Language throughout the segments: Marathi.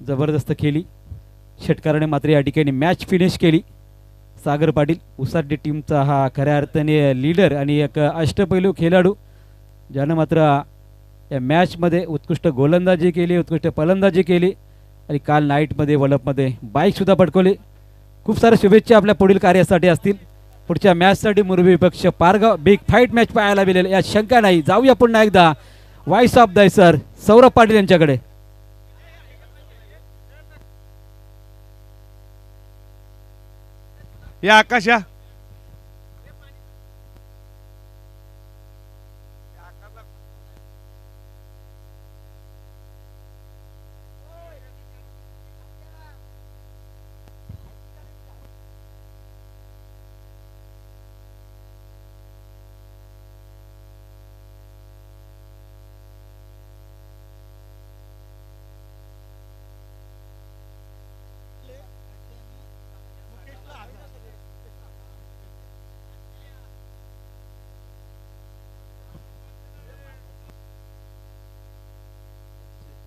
जबरदस्त केली. षटकाराने मात्र या ठिकाणी मॅच फिनिश केली. सागर पाटील उसाटे टीमचा हा खऱ्या अर्थाने लीडर आणि एक अष्टपैलू खेळाडू, ज्यानं मात्र या मॅचमध्ये उत्कृष्ट गोलंदाजी केली, उत्कृष्ट फलंदाजी केली आणि काल नाईटमध्ये वर्ल्डकपमध्ये बाईकसुद्धा पटकवली. खूप साऱ्या शुभेच्छा आपल्या पुढील कार्यासाठी असतील. पुढच्या मॅचसाठी मुरबी विपक्ष पारगाव बिग फाईट मॅच पाहायला मिळेल यात शंका नाही. जाऊया पुन्हा एकदा voice of the sir Saurabh Patil यांच्याकडे. या आकाश या.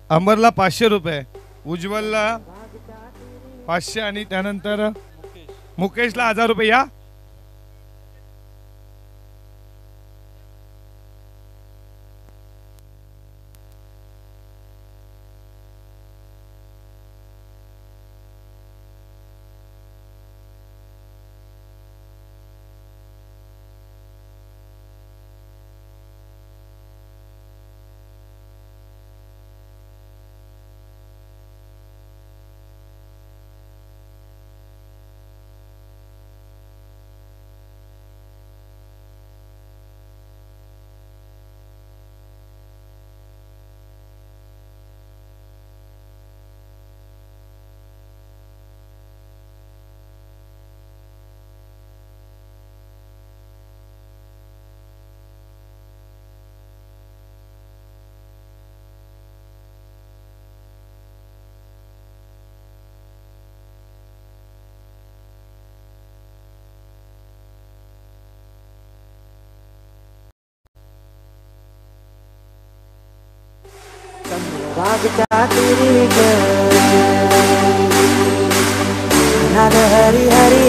अमरला 500 रुपये, उज्ज्वलला 500 आणि त्यानंतर मुकेशला 1000 रुपये. या भागता तेरी नाद हरी हरी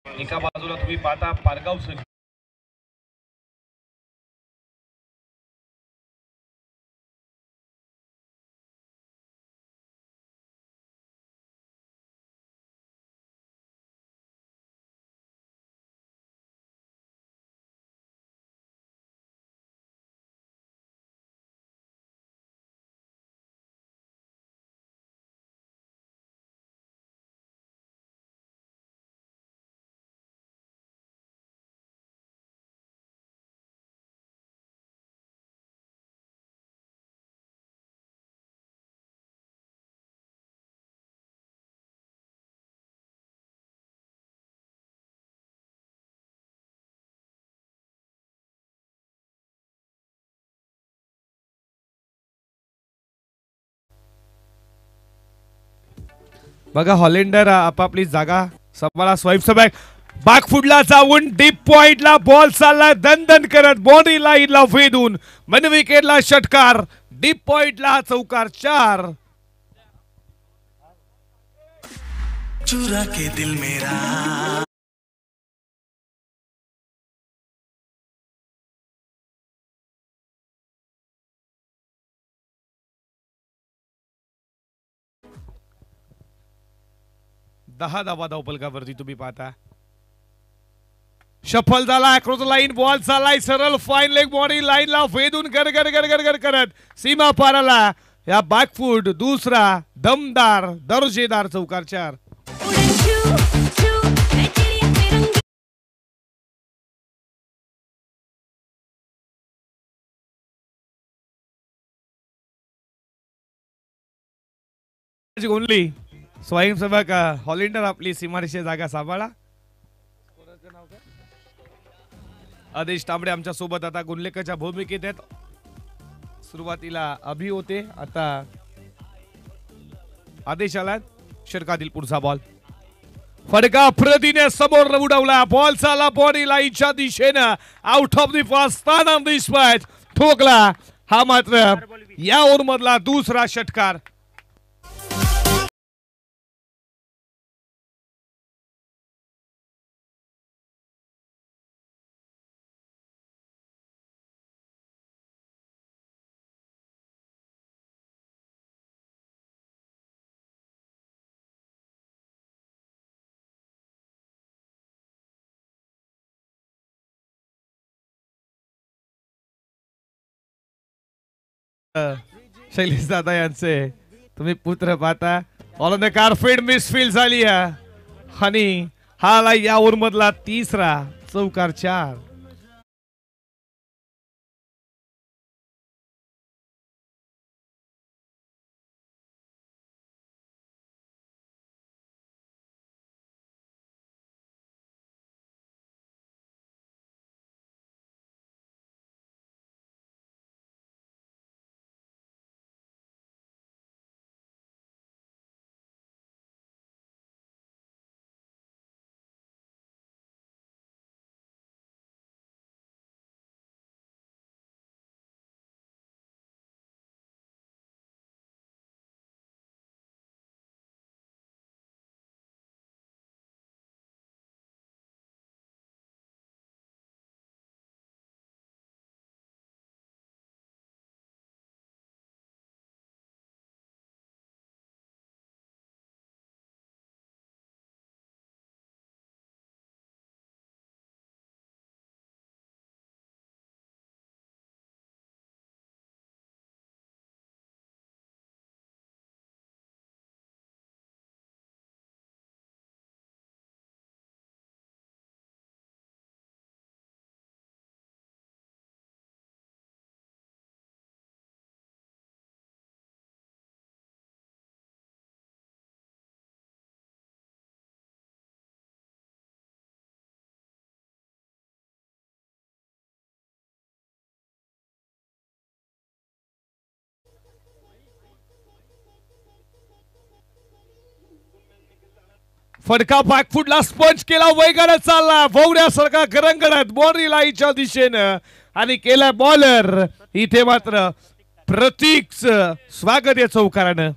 एका बाजूला तुम्ही पाहता पारगाव संघ बघा हॉलेंडर आपापली जागा सांभाळा. स्वाईपचा बॅक फुटला जाऊन डीप पॉइंटला बॉल चालला दणदण करत बॉडी लाईनला वेधून मन विकेटला षटकार. डीप पॉइंटला चौकार 4. चुरा के दिल मेरा दहा धावा धावपलकावरती तुम्ही पाहता. शफल झाला अक्रॉस लाईन बॉल चाललाय सरळ फाईन लेग बॉडी लाईनला वेधून गर गर गर गर गर करत सीमा पाराला या बॅकफूट दुसरा दमदार दर्जेदार चौकार 4. ओनली स्वयंसेवक हॉलिंडर आपली सीमारेषे जागा सांभाळा. आदेश तांबडे आमच्या सोबत आता गुणलेखच्या भूमिकेत आहेत. सुरुवातीला अभि होते, आता आदेश आला. षटकातील पुढचा बॉल फडका प्रतीने समोर उडवला. बॉल चाला बॉडी लाईनच्या दिशेनं आउट ऑफ द फर्स्ट स्थान ऑफ दिस मॅच ठोकला. हा मात्र या ओव्हर मधला दुसरा षटकार. शैलेश दादा यांचे तुम्ही पुत्र पाहता. ऑन द कारफेड मिसफील्ड झाली आणि हा या ओव्हर मधला तिसरा चौकार 4. फडका बॅकफुटला स्पंज केला, वेगाने चालला भोवऱ्यासारखा गरंगडत बॉडी लाईनच्या दिशेनं आणि केला बॉलर. इथे मात्र प्रतीकच स्वागत या चौकारानं.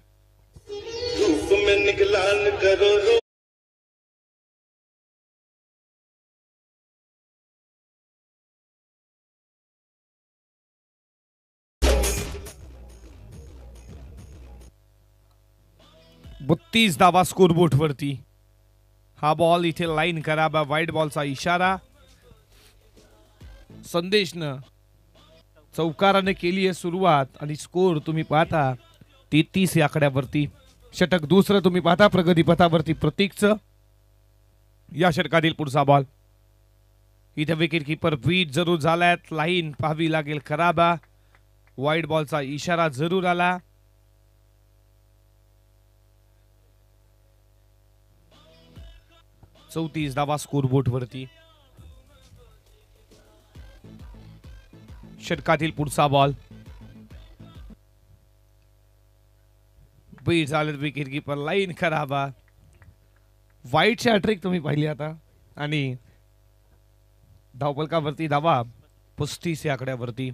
बत्तीस धावा स्कोरबोर्ड वरती. हा बॉल इथे लाईन करा. वाईट बॉलचा इशारा. संदेशनं चौकाराने केली आहे सुरुवात आणि स्कोर तुम्ही पाहता 33 या आकड्यावरती. षटक दुसरं तुम्ही पाहता प्रगतीपथावरती प्रतीकचं. या षटकातील पुढचा बॉल. इथे विकेट कीपर बीट जरूर झाल्यात. लाईन पाहावी लागेल खराबा. वाईट बॉलचा इशारा जरूर आला. 34 धावा स्कोरबोर्ड वरती. षटकातील पुढचा बॉल. बीट झाले विकेट कीपर. लाईन खराबा. वाईटची हॅट्रिक तुम्ही पाहिली आता आणि धावफलकावरती धावा 35 या आकड्यावरती.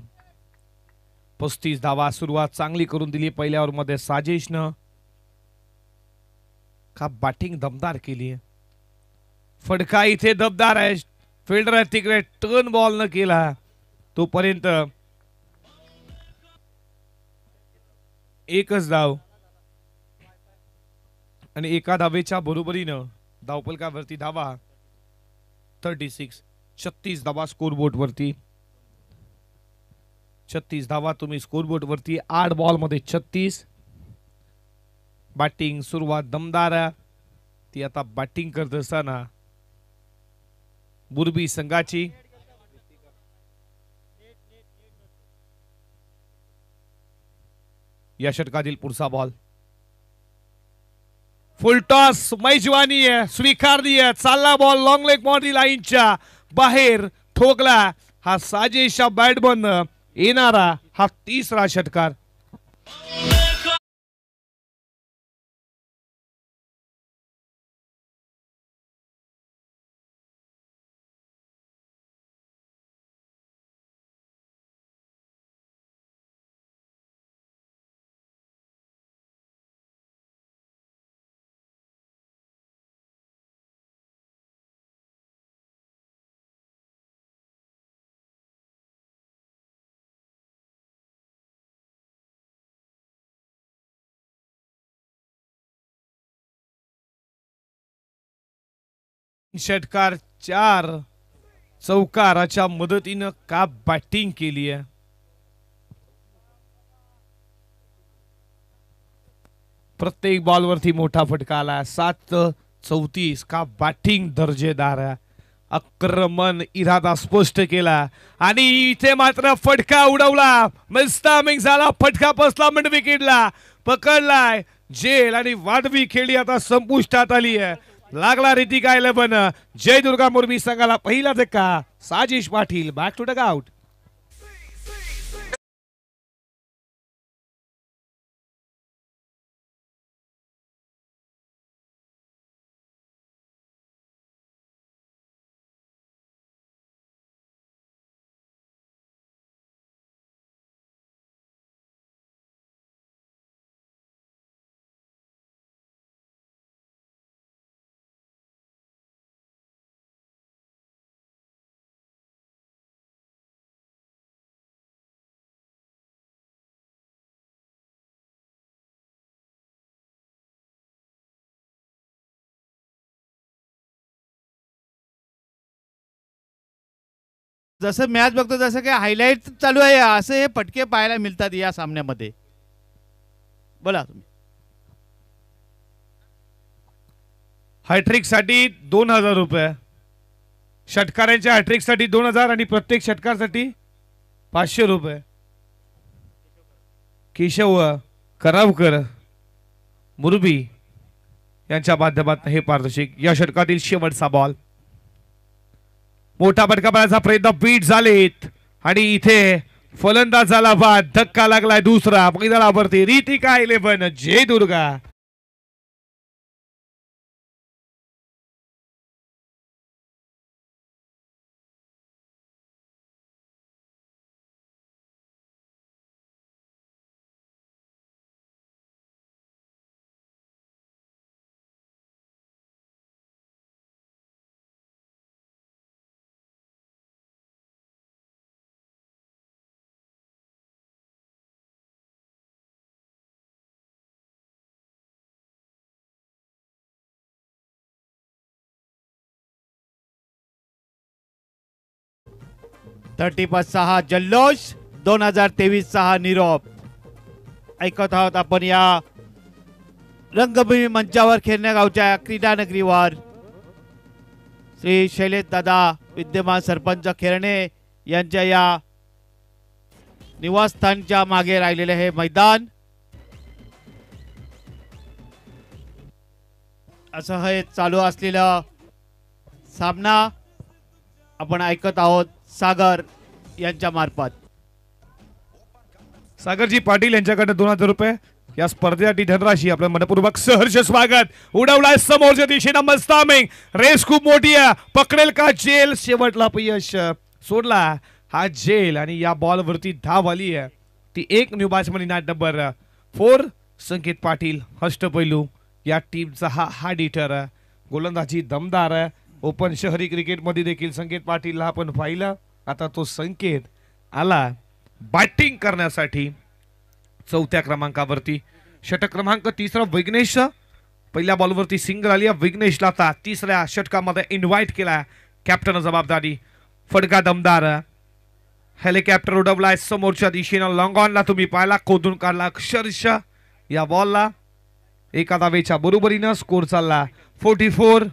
35 धावा. सुरुवात चांगली करून दिली पहिल्या ओव्हर मध्ये साजेशनं. का बॅटिंग दमदार केली आहे. फडका इथे दबदार आहे. फिल्डर तिकडे टर्न बॉल न केला तोपर्यंत एकच धाव आणि एका धावेच्या बरोबरीनं धावफलकावरती धावा 36. 36 धावा स्कोरबोर्ड वरती. 36 धावा तुम्ही स्कोरबोर्ड वरती 8 बॉल मध्ये 36. बॅटिंग सुरुवात दमदार आहे. ती आता बॅटिंग करत असताना बुरबी संघाची. या षटकातील पुढचा बॉल फुल टॉस मैजवानी आहे, स्वीकारनीय. चालला बॉल लॉंग लेग बाउंड्री लाईनच्या बाहेर ठोकला. हा साजेशा बॅटमन येणारा हा तिसरा षटकार. षटकार 4 चौकाराच्या मदतीनं का बॅटिंग केली आहे. प्रत्येक बॉलवरती मोठा फटका आला. 7-34 का बॅटिंग दर्जेदार आहे. आक्रमण इरादा स्पष्ट केला आणि इथे मात्र फटका उडवला. मिस्टामिंग झाला. फटका बसला मिड विकेटला. पकडलाय जेल आणि वादवी खेळी आता संपुष्टात आली आहे. लागला ऋतिका 11. जय दुर्गा मोरबी संघाला पहिला धक्का. Sajish Patil back to dugout. जसं मॅच बघतो जसं काही हायलाइट चालू आहे असे हे फटके पाहायला मिळतात या सामन्यामध्ये. बोला तुम्ही. हॅट्रिक साठी 2000 रुपये. षटकारांच्या हॅट्रिक साठी 2000 आणि प्रत्येक षटकारासाठी 500 रुपये. केशव करावकर मुरबी यांच्या माध्यमातून हे पारितोषिक. या षटकातील शेवटचा बॉल. मोठा फटका मारण्याचा प्रयत्न बीट झालेत आणि इथे फलंदाजाला बाद. धक्का लागलाय दुसरा. मैदानावरती ऋतिका 11 जय दुर्गा. हा जल्लोष 2023 हा निरोप ऐकत आहोत आपण या रंगभूमी मंचावर खेळण्या गावच्या क्रीडा नगरीवर. श्री शैलेश दादा विद्यमान सरपंच खेरणे यांच्या या निवासस्थानच्या मागे राहिलेले हे मैदान. असं हे चालू असलेला सामना आपण ऐकत आहोत सागर यांच्या मार्फत. सागरजी पाटील यांच्याकडे 2000 रुपये. या स्पर्धेसाठी धनराशी आपलं मनपूर्वक सहर्ष स्वागत. उडवलाय समोरच्या दिशेनं मस्तामिंग. रेस खूप मोठी आहे. पकडेल का जेल. शेवटला अपयश सोडला हा जेल आणि या बॉल वरती धाव आली आहे ती एक न्यू बॅट्समन नाट नंबर 4 संकेत पाटील अष्टपैलू या टीमचा हा हार्ड हिटर. गोलंदाजी दमदार आहे. ओपन शहरी क्रिकेट मध्ये देखील संकेत पाटीलला आपण पाहिलं. आता तो संकेत आला बॅटिंग करण्यासाठी 4थ्या क्रमांकावरती. षटक क्रमांक 3 विघ्नेश. पहिल्या बॉलवरती सिंगल आली. विघ्नेशला आता तिसऱ्या षटकामध्ये इन्व्हाइट केला. कॅप्टन जबाबदारी. फटका दमदार. हेलिकॉप्टर उडवलाय समोरच्या दिशेनं. लॉंग ऑनला तुम्ही पाहिला, खोदून काढला अक्षरशः या बॉलला. एका धावेच्या बरोबरीनं स्कोर चालला 44.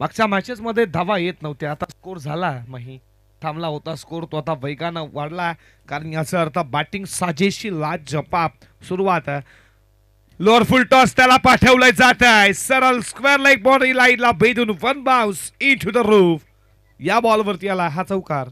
मागच्या मॅचेस मध्ये धावा येत नव्हत्या, आता स्कोर झाला. माही थांबला होता स्कोर, तो आता वेगानं वाढला, कारण याचा अर्थ बॅटिंग साजेशी लाजवाब सुरुवात आहे. लोअर फुल टॉस त्याला पाठवलं जात आहे. सरळ स्क्वेअर लेग बॉडी लाईनला भेदून one bounce into the roof. या बॉलवरती आला हा चौकार.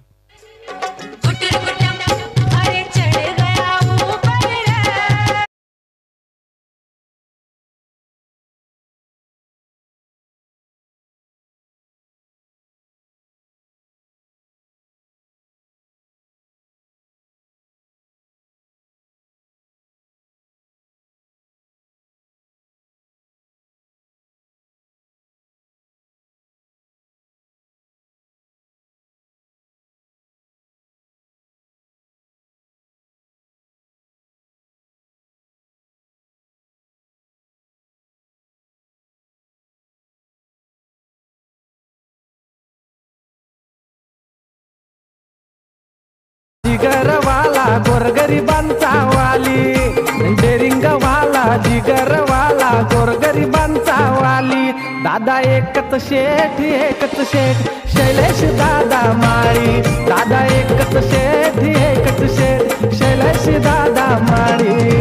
जिगरवाला गोरगरिबांचा वाली, डेरिंगवाला जिगरवाला गोरगरिबांचा वाली. दादा एकच शेठ एकच शेठ शैलेश दादा माळी. दादा एकच शेठ एकच शेठ शैलेश दादा माळी.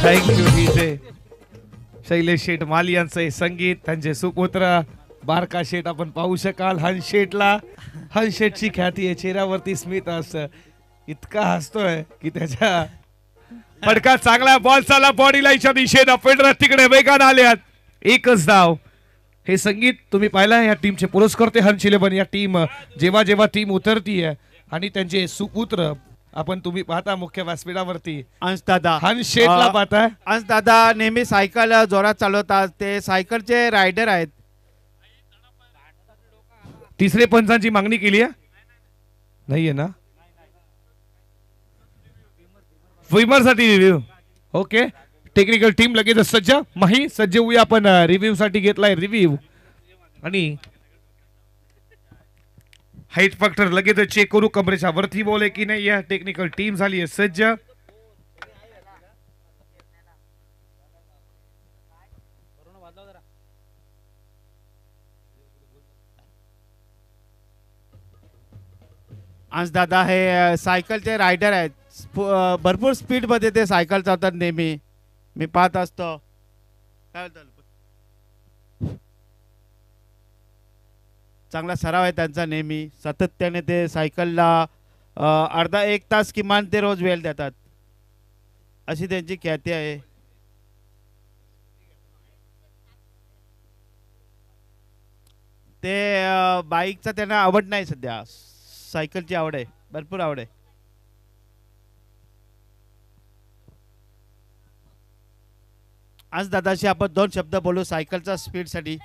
Thank you DJ. शैलेश शेठ माली यांचं हे संगीत, त्यांचे सुपुत्र बारका शेठ आपण पाहू शकाल. हंस शेठला, हंस शेठची ख्याती आहे, चेहऱ्यावरती स्मित असतं. इतका हसतोय की त्याच्या फटका चांगला. बॉल चालला बॉडी लाईनच्या दिशेनं, फिल्डर तिकडे वेगानं आल्यात. एकच धाव. हे संगीत तुम्ही पाहिलं, या टीमचे पुरस्कर्ते हंस 11. या टीम जेव्हा जेव्हा टीम उतरतीये आणि त्यांचे सुपुत्र आपण तुम्ही पाहता मुख्य व्यासपीठावरती अंश दादा, हंस शेठला पाहताय. अंश दादा नेहमी सायकल जोरात चालवतात, ते सायकलचे रायडर आहेत. तिसरे पंचांची मागणी केली आहे नाहीये ना? विमर साठी रिव्ह्यू. ओके, टेक्निकल टीम लगेच सज्ज. माही सज्ज होऊया आपण. रिव्ह्यू साठी घेतलाय रिव्ह्यू आणि हाईट फॅक्टर लगेच चेक करू. कमरेच्या वरती बॉल आहे की नाही. या टेक्निकल टीम झाली आहे सज्ज. अंश दादा हे सायकलचे रायडर आहेत. भरपूर स्पीड मध्ये ते सायकल चालवतात नेहमी, मी पाहत असतो. काय बोलतो? चांगला सराव आहे त्यांचा नेहमी. सातत्याने ते सायकलला अर्धा एक तास किमान ते रोज वेळ देतात, अशी त्यांची ख्याती आहे. ते बाईकचा त्यांना आवड नाही, सध्या सायकलची आवड आहे, भरपूर आवड आहे. आज दादाशी आपण 2 शब्द बोलू सायकलचा स्पीड साठी.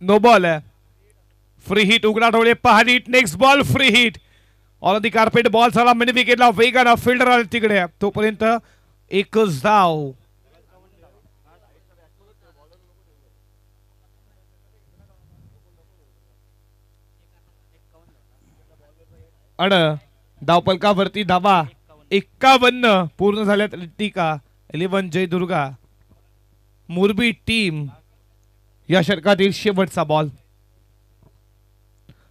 नो बॉल है. फ्री हिट उघडा डोळे पहाडी. Next ball free hit on the carpet. Ball झाला मिड विकेटला वेगानं. फिल्डर आले तिकडे, तोपर्यंत एकच धाव. अड धावपलकावरती धावा 51 पूर्ण झाल्यात. टीका 11 जय दुर्गा. मुरबी टीम या षटकातील शेवटचा बॉल.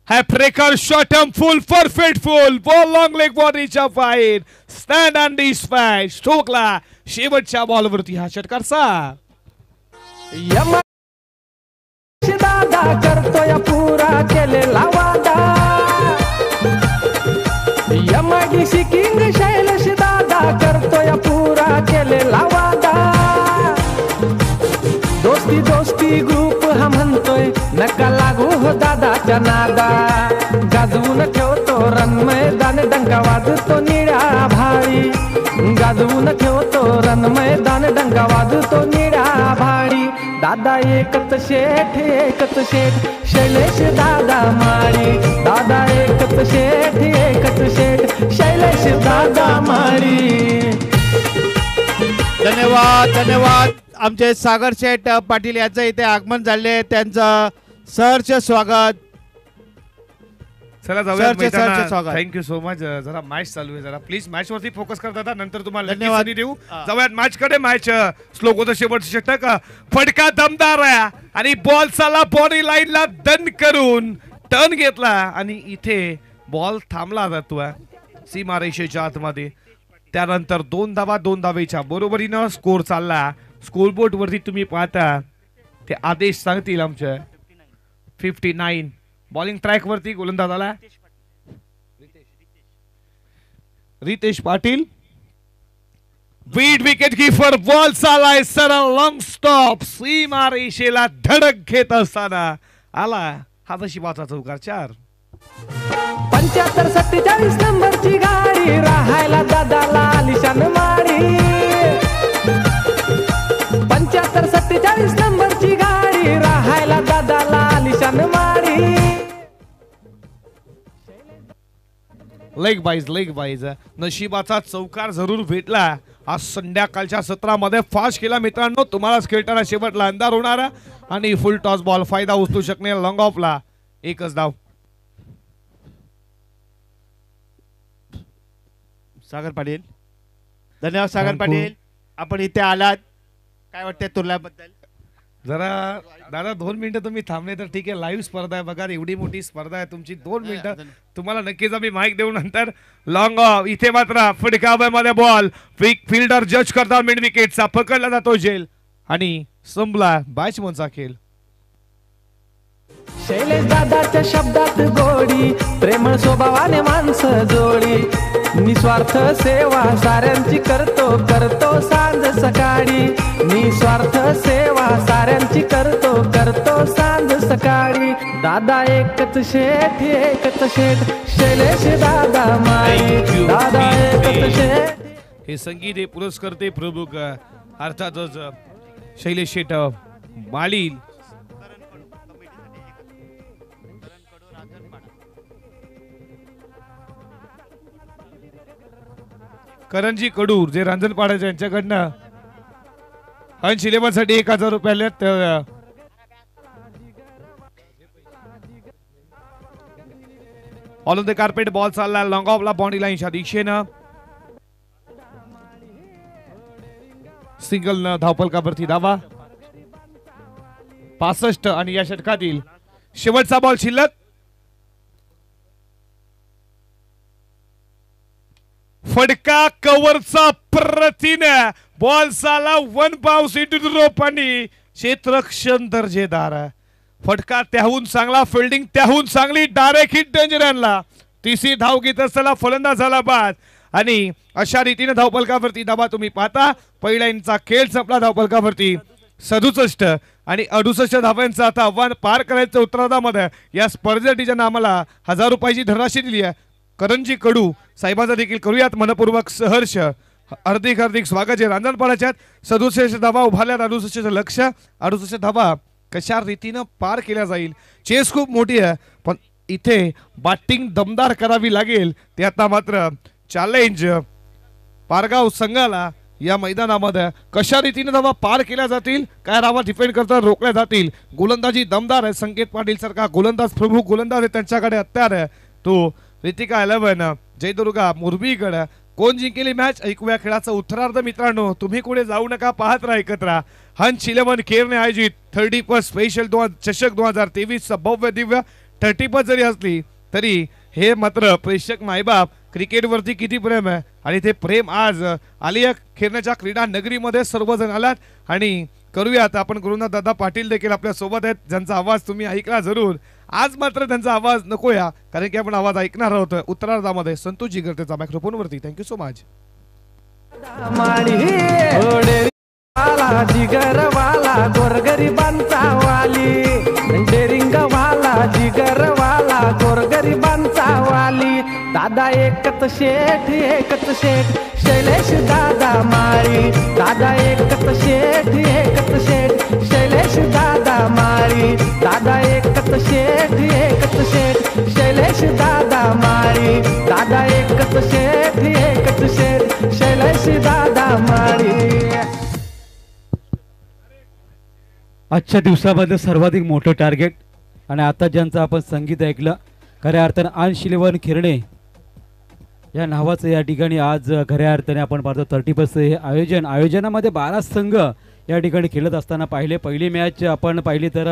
हॅफ्रेकर shot full perfect full ball long leg बॉडीच्या बाहेर. Stand and dispatch. ठोकला शेवटच्या बॉलवरती हा षटकारचा. दादा करतोय पुरा केलेला वादा. यमडीसी किंग शैलेश दादा करतोय पुरा केलेला वादा. दोस्ती दोस्ती ग्रुप हा म्हणतोय नका लागू हो दादाच्या नादा. गाजवून ठेवतो रन मैदान, डंका वाजतो निळ्या भाळी. गाजवून ठेवतो रण मैदान डंका वाजतो निळ्या भाडी दादा एकच शेठ शैलेश दादा माळी दादा एकच शेठ शैलेश दादा माळी. धन्यवाद धन्यवाद. आमचे सागर शेठ पाटील यांचं इथे आगमन झाले, त्यांचं सहर्ष स्वागत. चला जाऊया सरचे स्वागत. Thank you so much. जरा मॅच चालू आहे, जरा प्लीज मॅच वरती फोकस करता था, नंतर तुम्हाला धन्यवाद. संधी देऊ. जाऊयात मॅच कडे. मॅच स्लोक होतं शेवटचं षटक. फटका दमदार आहे आणि बॉल चाला बॉडी लाईनला दन करून टर्न घेतला आणि इथे बॉल थांबला जातोय सीमारेषेच्या आतमध्ये. त्यानंतर 2 धावेच्या बरोबरीनं स्कोर चालला. स्कोरबोर्ड वरती तुम्ही पाहता ते आदेश सांगतील आमचे. 59 बॉलिंग ट्रॅक वरती गोलंदाज आला Ritesh Patil. Beat wicket keeper ball चालाय सरळ लॉंग स्टॉप सीमारेषेला धडक घेत असताना आला हातशिबाचा चौकार 4. 75-47 नंबरची गाडी राहायला दादाला आलिशान माडी 75-47 नंबरची गाडी राहायला दादाला आलिशान माडी. लेग बाईज नशिबाचा चौकार जरूर भेटला. आज संध्याकाळच्या सत्रामध्ये फास्ट केला मित्रांनो. तुम्हालाच खेळताना शेवटला अंधार होणार आणि फुल टॉस बॉल फायदा उचलू शकणे लॉंग ऑफला. एकच धाव. सागर पाटील धन्यवाद. सागर पाटील आपण इथे आलात, काय वाटतंय तुरल्याबद्दल? जरा दादा 2 मिनिटं तुम्ही थांबले तर ठीक आहे. लाईव्ह स्पर्धा आहे बघा, एवढी मोठी स्पर्धा आहे तुमची. 2 मिनिटं तुम्हाला नक्कीच आम्ही माईक देऊ नंतर. लॉंग ऑफ इथे मात्र फटकाव्यामध्ये बॉल फिल्डर जज करतात मिड विकेटचा. पकडला जातो जेल आणि संपला बॅट्समनचा खेळ. शैलेश दादाच्या शब्दात गोडी प्रेमळ स्वभावाने माणसं जोडी निस्वार्थ सेवा साऱ्यांची करतो सांज सकाळी निस्वार्थ सेवा साऱ्यांची करतो सांज सकाळी. दादा एकच शेठ शैलेश दादा माई दादा एकच शेठ. हे संगीत हे पुरस्कर्ते प्रमुख अर्थातच शैलेश शेठ माळी. करणजी कडूर जे रांजणपाड्याचे यांच्याकडनं अंश 11 साठी 1000 रुपये आले. ऑन द कार्पेट बॉल चालला लॉंग ऑफला बॉडी लाईनच्या दिशेनं. सिंगल न धावफलकावरती धावा 65 आणि या षटकातील शेवटचा बॉल शिल्लक. फटका कव्हरचा प्रतीने बॉल साला 1 बाउन्स इंटू रोप आणि क्षेत्ररक्षण दर्जेदार. फटका त्याहून चांगला, फिल्डिंग त्याहून चांगली, डायरेक्ट हिट डेंजर आणला. 3री धाव घेत असताना फलंदाज झाला बाद आणि अशा रीतीने धावफलकावरती धावा तुम्ही पाहता. पहिल्या इनिंगचा खेळ संपला धावफलकावरती 67 आणि 68 धावांचं आता आव्हान पार करायचं उत्तरार्धामध्ये. या स्पर्धेसाठी नामाला 1000 रुपयाची धनराशी दिली आहे. करणजी कडू साहेबांचा देखील करूयात मनपूर्वक सहर्ष हार्दिक स्वागत आहे. रांजणपाड्याच्या 67 धावा उभारल्यात. 68 लक्ष 68 धावा कशा रीतीनं पार केल्या जाईल. चेस खूप मोठी आहे पण इथे बॅटिंग दमदार करावी लागेल. ते आता मात्र चॅलेंज पारगाव संघाला या मैदानामध्ये कशा रीतीने धावा पार केल्या जातील, काय धावा डिफेंड करता रोखल्या जातील. गोलंदाजी दमदार आहे. संकेत पाटील सारखा गोलंदाज प्रमुख गोलंदाज आहे त्यांच्याकडे हत्यार आहे. तो रितिका 11 जयदुर्गा मुरबीकडे. कोण जिंकेली मॅच ऐकूया खेळाचं उत्तरार्ध मित्रांनो. तुम्ही कुठे जाऊ नका, पाहत राहा एकत्र. हंच 11 केरने आयोजित 30 स्पेशल चषक 2023 भव्य दिव्य 30 जरी असली तरी हे मात्र प्रेक्षक मायबाप क्रिकेटवरती किती प्रेम आहे आणि ते प्रेम आज आलिया खेळण्याच्या क्रीडा नगरीमध्ये सर्वजण आलात. आणि करूयात आपण गुरुनाथ दादा पाटील देखील आपल्या सोबत आहेत ज्यांचा आवाज तुम्ही ऐकला जरूर. आज मात्र त्यांचा आवाज नकोया कारण की आपण आवाज ऐकणार आहोत उत्तरार्धामध्ये. संतोष जिगरतेचा मायक्रोफोन वरती. Thank you so much. जिगरवाला गोरगरिबांचा वाली डेरिंगवाला जिगरवाला गोरगरिबांचा वाली दादा दादा एकच शेठ शैलेश दादा माळी दादा एकच शेठ शैलेश दादा माळी दादा एकच शेठ शैलेश दादा माळी दादा एकच शेठ शैलेश दादा माळी. आजच्या दिवसामध्ये सर्वाधिक मोठं टार्गेट आणि आता ज्यांचं आपण संगीत ऐकलं खऱ्या अर्थानं अंशलेवन खिरणे या नावाचं या ठिकाणी आज खऱ्या अर्थाने आपण पाहतो 30+ हे आयोजनामध्ये 12 संघ या ठिकाणी खेळत असताना पहिली मॅच आपण पाहिली तर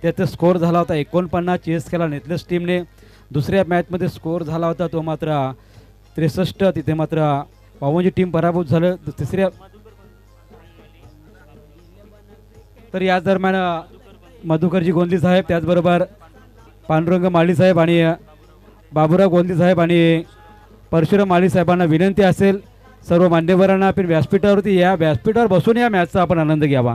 त्याचा स्कोअर झाला होता 49 चेस केला नेतलेस टीमने. दुसऱ्या मॅचमध्ये स्कोअर झाला होता तो मात्र 63 तिथे मात्र 52 टीम पराभूत झालं. तिसऱ्या तर या दरम्यान मधुकरजी गोंदली साहेब त्याचबरोबर पांडुरंग माळी साहेब आणि बाबुराव गोंदली साहेब आणि परशुराम माळी साहेबांना विनंती असेल सर्व मान्यवरांना आपण व्यासपीठावरती या व्यासपीठावर बसून या मॅचचा आपण आनंद घ्यावा.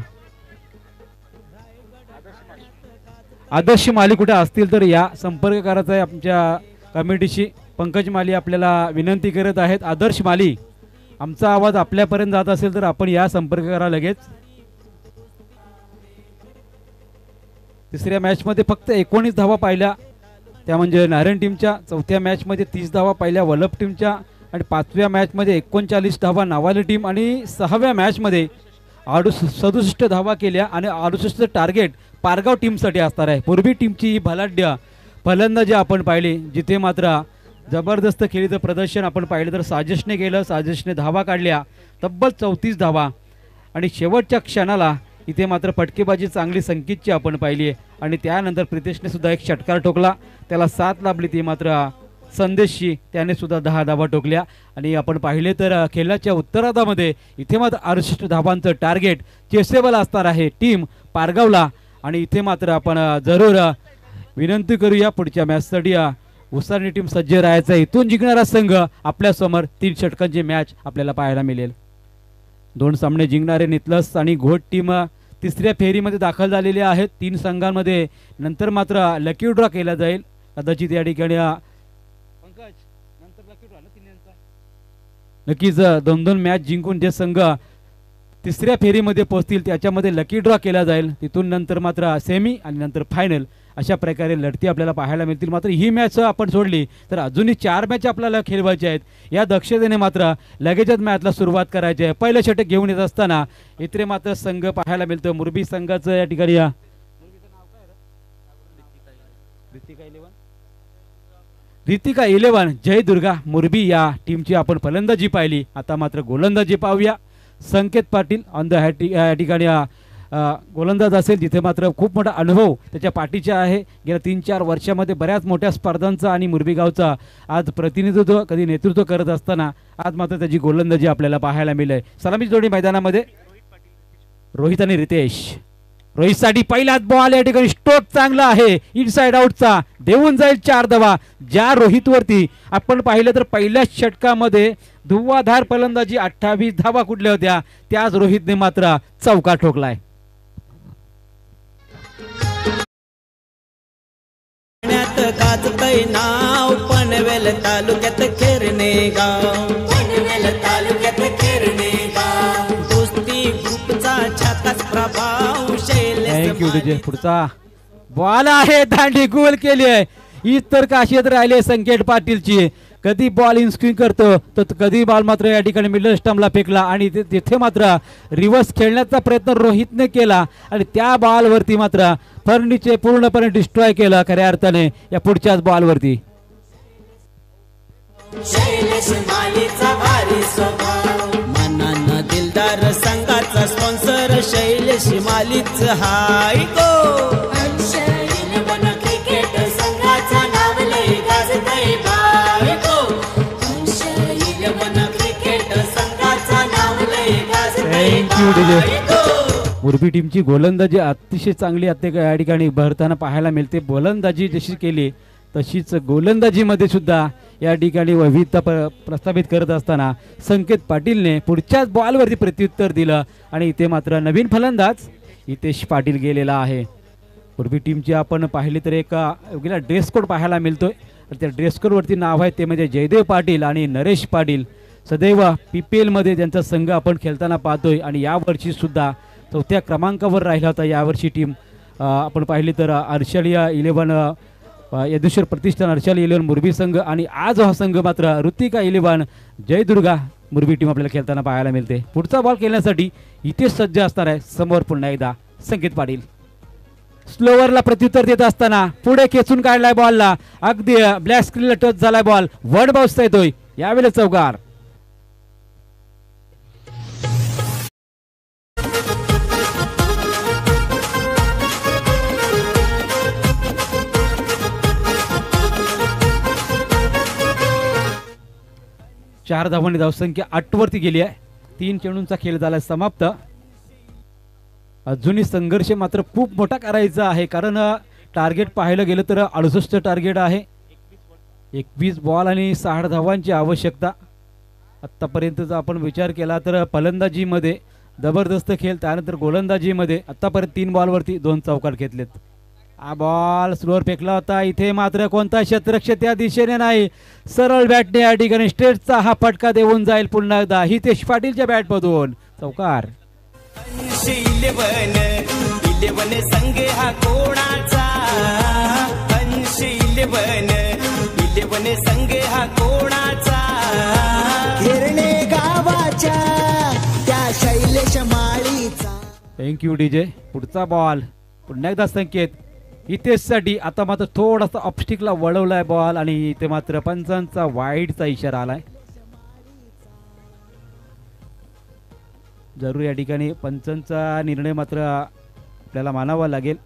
आदर्श माली कुठे असतील तर या संपर्क करायचा आहे आमच्या कमिटीशी. पंकज माली आपल्याला विनंती करत आहेत. आदर्श माली आमचा आवाज आपल्यापर्यंत जात असेल तर आपण या संपर्क करा लगेच. तिसऱ्या मॅचमध्ये फक्त 19 धावा पाहिल्या त्या म्हणजे नारायण टीमच्या. चौथ्या मॅचमध्ये 30 धावा पाहिल्या वल्लभ टीमच्या आणि 5व्या मॅचमध्ये 39 धावा नावाली टीम आणि 6व्या मॅचमध्ये 67 धावा केल्या आणि 68 टार्गेट पारगाव टीमसाठी असणार आहे. पूर्वी टीमची ही भलाढ्य फलंदाजी आपण पाहिली जिथे मात्र जबरदस्त खेळीचं प्रदर्शन आपण पाहिलं तर साजिशने केलं. साजिशने धावा काढल्या तब्बल 34 धावा आणि शेवटच्या क्षणाला इथे मात्र फटकेबाजी चांगली संकेतची आपण पाहिली आहे आणि त्यानंतर प्रितेशने सुद्धा एक षटकार ठोकला त्याला 7 लाभली. ती मात्र संदेशशी त्याने सुद्धा 10 धावा ठोकल्या आणि आपण पाहिले तर खेळाच्या उत्तरार्धामध्ये इथे मात्र 68 धावांचं टार्गेट चेसेबल असणार आहे टीम पारगावला. आणि इथे मात्र आपण जरूर विनंती करूया पुढच्या मॅचसाठी उसारणी टीम सज्ज राहायचं. इथून जिंकणारा संघ आपल्यासमोर 3 षटकांची मॅच आपल्याला पाहायला मिळेल. 2 सामने जिंकणारे नितलस आणि घोट टीम तिसऱ्या फेरीमध्ये दाखल झालेले आहेत. 3 संघांमध्ये नंतर मात्र लकी ड्रॉ केला जाईल. कदाचित या ठिकाणी नक्कीच 2-2 मॅच जिंकून जे संघ तिसऱ्या फेरीमध्ये पोहोचतील त्याच्यामध्ये लकी ड्रॉ केला जाईल. तिथून नंतर मात्र सेमी आणि नंतर फायनल अशा प्रकारे लढती आपल्याला पाहायला मिळतील. मात्र ही मॅच आपण सोडली तर अजूनही 4 मॅच आपल्याला खेळवायच्या आहेत. या दक्षतेने मात्र लगेचच मॅचला सुरुवात करायची आहे. पहिलं षटक घेऊन येत असताना इथे मात्र संघ पाहायला मिळतो मुरबी संघाचं या ठिकाणी रितिका 11 जय दुर्गा मुरबी या टीमची आपण फलंदाजी पाहिली. आता मात्र गोलंदाजी पाहूया. संकेत पाटील ऑन द या ठिकाणी गोलंदाज असेल जिथे मात्र खूप मोठा अनुभव त्याच्या पाठीचे आहे. गेल्या 3-4 वर्षामध्ये बऱ्याच मोठ्या स्पर्धांचा आणि मुरबी गावचा आज प्रतिनिधित्व कधी नेतृत्व करत असताना आज मात्र त्याची गोलंदाजी आपल्याला पाहायला मिळेल. सलामी जोडी मैदानामध्ये रोहित आणि रितेश. रोहितसाठी पहिलाच बॉल या ठिकाणी स्ट्रोक चांगला आहे इनसाइड आउटचा देऊन जाईल 4 धावा. ज्या रोहितवरती आपण पाहिलं तर पहिल्याच षटकामध्ये धुव्वाधार फलंदाजी 28 धावा कुठल्या होत्या त्याच रोहितने मात्र चौका ठोकलाय. गाजतय नाव पनवेल तालुक्यात खेरणे गाव पनवेल तालुक्यात खेरणे गाव दोस्ती ग्रुपचा छाकाच प्रभाव शैलेश. पुढचा बॉल आहे दांडी गोल केली आहे. इतर काशीत राहिले संकेत पाटीलची. कधी बॉल इन स्क्रीन करतो तर कधी बॉल मात्र या ठिकाणी मिडल स्टंपला फेकला आणि तिथे मात्र रिव्हर्स खेळण्याचा प्रयत्न रोहितने केला आणि त्या बॉलवरती मात्र फर्निचे पूर्णपणे डिस्ट्रॉय केलं खऱ्या अर्थाने या पुढच्याच बॉलवरती. शैलेश मालीचा भारी स्वभाव मनानं दिलदार संघाचा स्पॉन्सर शैलेश मालीच हाय गो. क्रिकेट संघाचा नाव लय गाजतय भाई गो. क्रिकेट संघाचा नाव लय गाजतय भाई गो. मुरबी टीमची गोलंदाजी अतिशय चांगली या ठिकाणी भरताना पाहायला मिळते. गोलंदाजी जशी केली तशीच गोलंदाजीमध्ये सुद्धा या ठिकाणी विविधता प्रस्थापित करत असताना संकेत पाटीलने पुढच्याच बॉलवरती प्रत्युत्तर दिलं आणि इथे मात्र नवीन फलंदाज हितेश पाटील गेलेला आहे. मुरबी टीमची आपण पाहिली तर एक वेगळा ड्रेस कोड पाहायला मिळतोय आणि त्या ड्रेस कोडवरती नाव आहे ते म्हणजे जयदेव पाटील आणि नरेश पाटील. सदैव PPL मध्ये त्यांचा संघ आपण खेळताना पाहतोय आणि यावर्षी सुद्धा 4थ्या क्रमांकावर राहिला होता. यावर्षी टीम आपण पाहिली तर अर्शलिया 11 यदुश्वर प्रतिष्ठान अर्शलिया 11 मुरबी संघ आणि आज हा संघ मात्र ऋतिका 11 जयदुर्गा मुरबी टीम आपल्याला खेळताना पाहायला मिळते. पुढचा बॉल खेळण्यासाठी इथे सज्ज असणार आहे समोर पुन्हा एकदा संकेत पाटील. स्लोवरला प्रत्युत्तर देत असताना पुढे खेचून काढलाय बॉलला, अगदी ब्लॅक स्क्रीनला टच झालाय बॉल, वन बाउन्स येतोय यावेळेला चौकार. चार धावांनी धावसंख्या 8 वरती गेली आहे. 3 चेंडूंचा खेळ झाला समाप्त. अजूनही संघर्ष मात्र खूप मोठा करायचा आहे कारण टार्गेट पाहायला गेलं तर 68 टार्गेट आहे. 21 बॉल आणि 60 धावांची आवश्यकता. आत्तापर्यंतचा आपण विचार केला तर फलंदाजीमध्ये जबरदस्त खेळ, त्यानंतर गोलंदाजीमध्ये आत्तापर्यंत 3 बॉलवरती 2 चौकार घेतलेत. हा बॉल स्लोअर फेकला होता, इथे मात्र कोणता क्षेत्ररक्षक त्या दिशेने नाही, सरळ बॅटने या ठिकाणी स्ट्रेटचा हा फटका देऊन जाईल पुन्हा एकदा हितेश पाटीलच्या बॅटमधून चौकार. 11 संघ हा कोणाचा, 11 संघ हा कोणाचा, गिरणे गावाच्या त्या शैलेश माळीचा. Thank you DJ. पुढचा बॉल पुन्हा एकदा संकेत हितेशसाठी. आता मात्र थोडासा ऑफस्टिकला वळवलाय बॉल आणि इथे मात्र पंचांचा वाईडचा इशारा आलाय. जरूर या ठिकाणी पंचांचा निर्णय मात्र आपल्याला मानावा लागेल.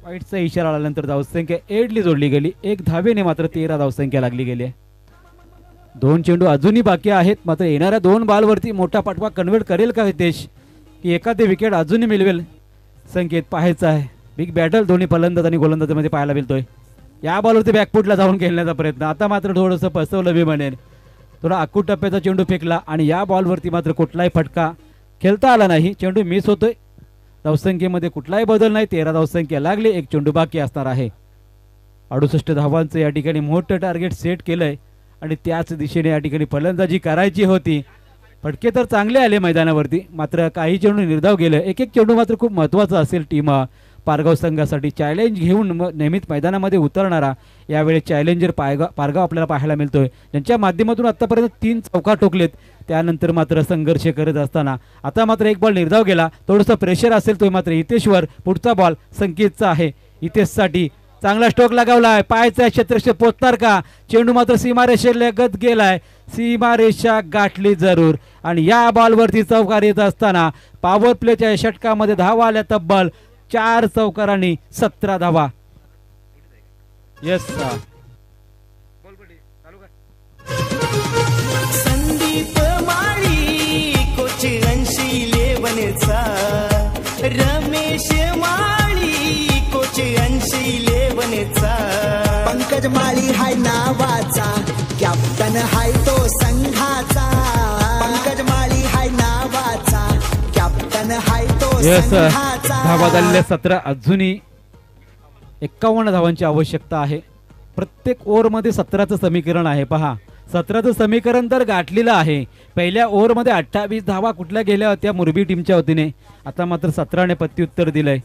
वाईटचा इशारा आल्यानंतर धावसंख्या 8ली जोडली गेली. 1 धावेने मात्र 13 धावसंख्या लागली गेली आहे. 2 चेंडू अजूनही बाकी आहेत. मात्र येणाऱ्या 2 बॉलवरती मोठा पाठवा कन्वर्ट करेल का हितेश की एखादी विकेट अजूनही मिळवेल संकेत पाहायचा आहे. बिग बॅटल दोन्ही फलंदाज आणि गोलंदाजामध्ये पाहायला मिळतोय. या बॉलवरती बॅकफुटला जाऊन खेळण्याचा प्रयत्न. आता मात्र थोडंसं फसवलं मी म्हणेन. थोडा आखूट टप्प्याचा चेंडू फेकला आणि या बॉलवरती मात्र कुठलाही फटका खेळता आला नाही. चेंडू मिस होतोय. धावसंख्येमध्ये कुठलाही बदल नाही. 13 धावसंख्या लागली. 1 चेंडू बाकी असणार आहे. 68 धावांचं या ठिकाणी मोठं टार्गेट सेट केलंय आणि त्याच दिशेने या ठिकाणी फलंदाजी करायची होती. फटके तर चांगले आले मैदानावरती, मात्र काही चेंडू निर्धाव गेले. एक चेंडू मात्र खूप महत्त्वाचा असेल टीम पारगाव संघासाठी. चॅलेंज घेऊन नेहमीच मैदानामध्ये उतरणारा यावेळी चॅलेंजर पारगाव आपल्याला पाहायला मिळतोय, ज्यांच्या माध्यमातून आतापर्यंत 3 चौका ठोकलेत. त्यानंतर मात्र संघर्ष करत असताना आता मात्र 1 बॉल निर्धाव गेला. थोडंसं प्रेशर असेल तो मात्र हितेशवर. पुढचा बॉल संकेतचा आहे. हितेशसाठी चांगला स्ट्रोक लगावलाय. पायचा क्षेत्ररक्षक पोचणार का? चेंडू मात्र सीमारेषेलगत गेलाय. सीमारेषा गाठली जरूर आणि या बॉलवरती चौकार येत असताना पॉवर प्लेच्या षटकामध्ये धावा आल्या तब्बल 4 चौकारांनी 17 धावा. येस संदीप माळी कोच 80-11चा, रमेश माळी कोच 80-11चा, पंकज माळी हाय नावाचा, कॅप्टन हाय तो संघाचा. पंकज माळी हाय नावाचा, कॅप्टन हाय तो संघाचा. धावा झालेल्या 17. अजूनही 51 धावांची आवश्यकता आहे. प्रत्येक ओव्हरमध्ये 17चं समीकरण आहे. पहा 17चं समीकरण तर गाठलेलं आहे. पहिल्या ओव्हरमध्ये 28 धावा कुठल्या गेल्या होत्या मुरबी टीमच्या वतीने. आता मात्र 17ने प्रत्युत्तर दिलंय.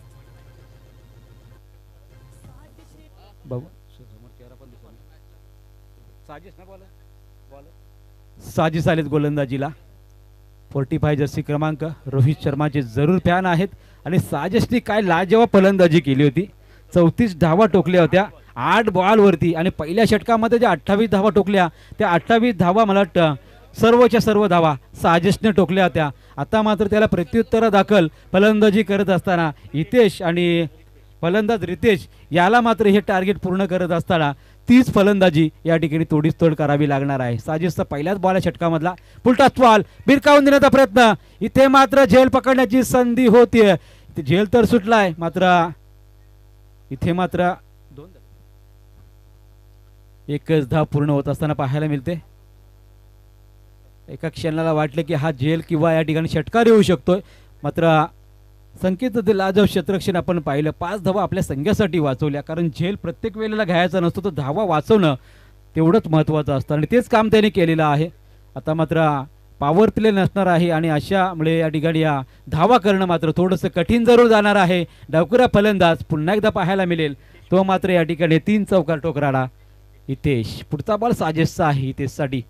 साजिश आलेत गोलंदाजीला. 45 जर्सी क्रमांक. रोहित शर्माचे जरूर फॅन आहेत आणि साजिशने काय लाजवाब फलंदाजी केली होती. 34 धावा टोकल्या होत्या 8 बॉलवरती आणि पहिल्या षटकामध्ये ज्या 28 धावा टोकल्या त्या 28 धावा मला वाटतं सर्वच्या सर्व धावा साजिशने टोकल्या होत्या. आता मात्र त्याला प्रत्युत्तर दाखल फलंदाजी करत असताना हितेश आणि फलंदाज रितेश याला मात्र हे टार्गेट पूर्ण करत असताना 30 फलंदाजी या ठिकाणी तोडीस तोड करावी लागणार आहे. साजिशचा पहिल्याच बॉल षटकामधला पुलटाच बॉल बिरकावून देण्याचा प्रयत्न. इथे मात्र झेल पकडण्याची संधी होतीये. झेल तर सुटलाय, मात्र इथे मात्र 1च धाव पूर्ण होत असताना पाहायला मिळते. एका क्षणाला वाटलं की हा झेल किंवा या ठिकाणी षटकार येऊ शकतोय, मात्र संकेत लाजव क्षेत्ररक्षण आपण पाहिलं, 5 धावा आपल्या संघासाठी वाचवल्या. कारण झेल प्रत्येक वेळेला घ्यायचा नसतो, तर धावा वाचवणं तेवढंच महत्त्वाचं असतं आणि तेच काम त्याने केलेलं आहे. आता मात्र पावर प्ले नसणार आहे आणि अशामुळे या ठिकाणी या धावा करणं मात्र थोडंसं कठीण जरूर जाणार आहे. डावखुरा फलंदाज पुन्हा एकदा पाहायला मिळेल, तो मात्र या ठिकाणी 3 चौकार ठोकराडा हितेश. पुढचा बॉल साजेसचा आहे हितेशसाठी.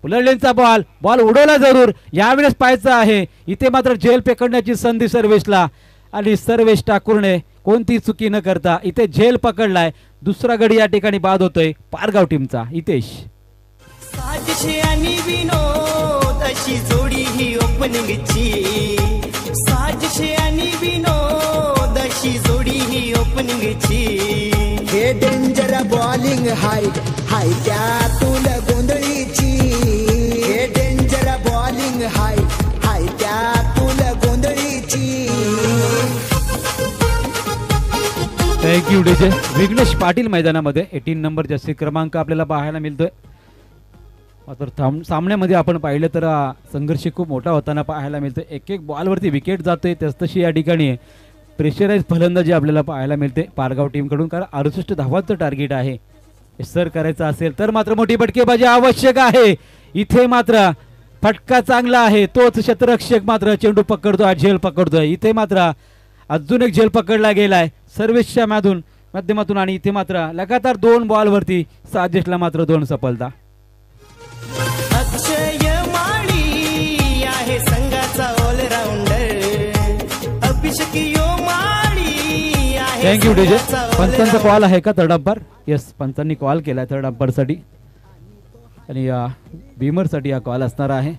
उलटलेंचा बॉल उडवला जरूर, यावेळेस पाहायचं आहे. इथे मात्र झेल पकडण्याची संधी सर्वेशला आणि सर्वेश ठाकूरने कोणती चुकी न करता इथे झेल पकडलाय. दुसरा गडी या ठिकाणी बाद होतोय पारगाव टीमचा. हितेश साजिशे आणि विनोद अशी जोडी ही ओपनिंगची. साजिशे आणि विनोद अशी जोडी ही ओपनिंगची. हे डेंजर बॉलिंग हाय हाय त्यातून गोंधळीची. हे डेंजर बॉलिंग हाय हाय त्यातून गोंधळीची. Thank you DJ. विघ्नेश पाटील मैदानामध्ये 18 नंबर जर्सी क्रमांक आपल्याला पाहायला मिळतोय. मात्र सामन्यामध्ये आपण पाहिलं तर संघर्ष खूप मोठा होताना पाहायला मिळतोय. एक बॉलवरती विकेट जातोय, तशी या ठिकाणी प्रेशराईज फलंदाजी आपल्याला पाहायला मिळते पारगाव टीमकडून. कारण 68 धावांचं टार्गेट आहे. सर करायचं असेल तर मात्र मोठी फटकेबाजी आवश्यक आहे. इथे मात्र फटका चांगला आहे, तोच क्षेत्ररक्षक मात्र चेंडू पकडतो, झेल पकडतोय. इथे मात्र अजून एक झेल पकडला गेलाय सर्वेशच्या माध्यमातून आणि इथे मात्र लगातार 2 बॉलवरती साजेशला मात्र 2 सफलता. अक्षय माळी आहे संघाचा ऑलराऊंडर. अभिषेक यो माळी आहे. Thank you DJ. पंचांचा कॉल आहे का थर्ड अंपायर? येस, पंचांनी कॉल केलाय थर्ड अंपायरसाठी आणि बीमरसाठी हा कॉल असणार आहे.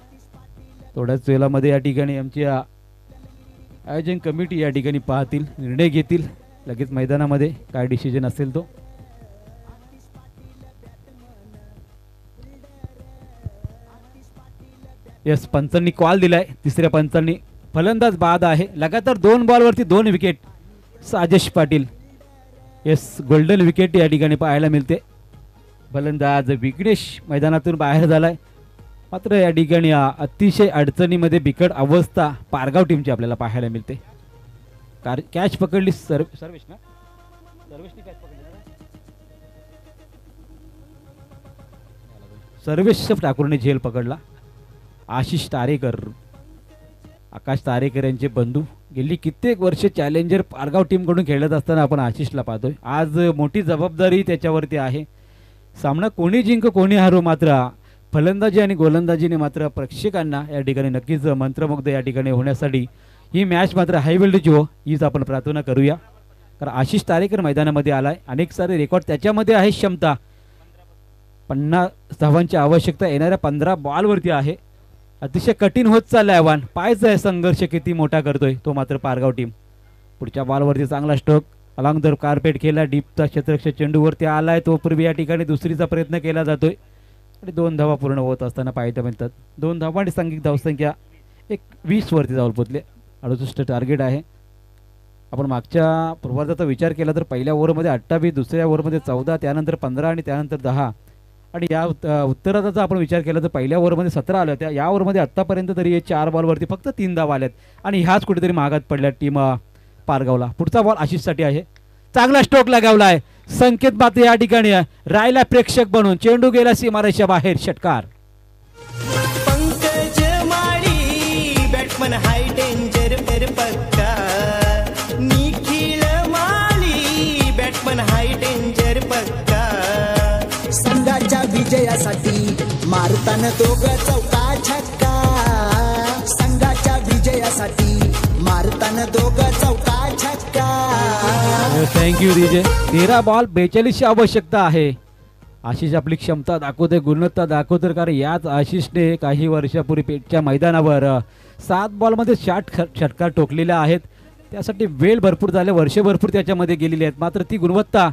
थोड्याच वेळामध्ये या ठिकाणी आमची आयोजन कमिटी या ठिकाणी पाहतील, निर्णय घेतील लगेच मैदानामध्ये काय डिसिजन असेल तो. येस, पंचांनी कॉल दिलाय. तिसऱ्या पंचांनी फलंदाज बाद आहे. लगातार 2 बॉलवरती 2 wicket Sajesh Patil. Yes, golden wicket या ठिकाणी पाहायला मिळते. फलंदाज विघ्नेश मैदानातून बाहेर झालाय. मात्र या ठिकाणी अतिशय अडचणीमध्ये बिकट अवस्था पारगाव टीमची आपल्याला पाहायला मिळते. कॅच पकडली सर्वेश ना, सर्वेशने कॅच पकडली. सर्वेश ठाकूरने झेल पकडला. आशिष तारेकर, आकाश तारेकर यांचे बंधू गेली कित्येक वर्ष चॅलेंजर पारगाव टीमकडून खेळत असताना आपण आशिषला पाहतोय. आज मोठी जबाबदारी त्याच्यावरती आहे. सामना कोणी जिंक कोणी हारो, मात्र फलंदाजी आणि गोलंदाजीने मात्र प्रेक्षकांना या ठिकाणी नक्कीच मंत्रमुग्ध या ठिकाणी होण्यासाठी ही मॅच मात्र हाय व्होल्टेज हो हीच आपण प्रार्थना करूया. कारण आशिष तारेकर मैदानामध्ये आलाय, अनेक सारे रेकॉर्ड त्याच्यामध्ये आहे. क्षमता 50 धावांची आवश्यकता येणाऱ्या 15 बॉलवरती आहे. अतिशय कठीण होत चाललंय आव्हान. पाहायचं आहे संघर्ष किती मोठा करतोय तो मात्र पारगाव टीम. पुढच्या बॉलवरती चांगला स्ट्रोक अलॉंग द कार्पेट केला. डीपचा क्षेत्ररक्षक चेंडूवरती आलाय, तो पूर्वी या ठिकाणी दुसरीचा प्रयत्न केला जातोय आणि 2 धावा पूर्ण होत असताना पाहायला मिळतात. 2 धावा आणि सांघिक धावसंख्या 20 वरती जाऊन पोचले. 68 टार्गेट आहे. आपण मागच्या पूर्वार्धाचा विचार केला तर पहिल्या ओव्हरमध्ये 28, दुसऱ्या ओव्हरमध्ये 14, त्यानंतर 15 आणि त्यानंतर 10 आणि या उत्तरार्धाचा आपण विचार केला तर पहिल्या ओव्हरमध्ये 17 आल्या होत्या. या ओव्हरमध्ये आत्तापर्यंत तरी 4 बॉलवरती फक्त 3 धावा आल्यात आणि ह्याच कुठेतरी मागात पडल्या टीम पारगावला. पुढचा बॉल आशिषसाठी आहे. चांगला स्ट्रोक लगावलाय. संकेत मात्र या ठिकाणी राहिला प्रेक्षक बनून. चेंडू गेला सीमारेषा बाहेर. षटकार. पंकज माळी बॅट्समन हाय डेंजर पर पक्का. निखिल माळी बॅट्समन हाय डेंजर पक्का. संघाच्या विजयासाठी मारताना 2 चौका छक्का. संघाच्या विजयासाठी मारताना 2 चौका छक्का. Thank you DJ. 13 बॉल 42ची आवश्यकता आहे. आशिष आपली क्षमता दाखवते, गुणवत्ता दाखवते. कारण याच आशिषने काही वर्षापूर्वी पेठच्या मैदानावर 7 बॉलमध्ये 60 षटकार ठोकलेल्या आहेत. त्यासाठी वेळ भरपूर झाले, वर्ष भरपूर त्याच्यामध्ये गेलेली आहेत. मात्र ती गुणवत्ता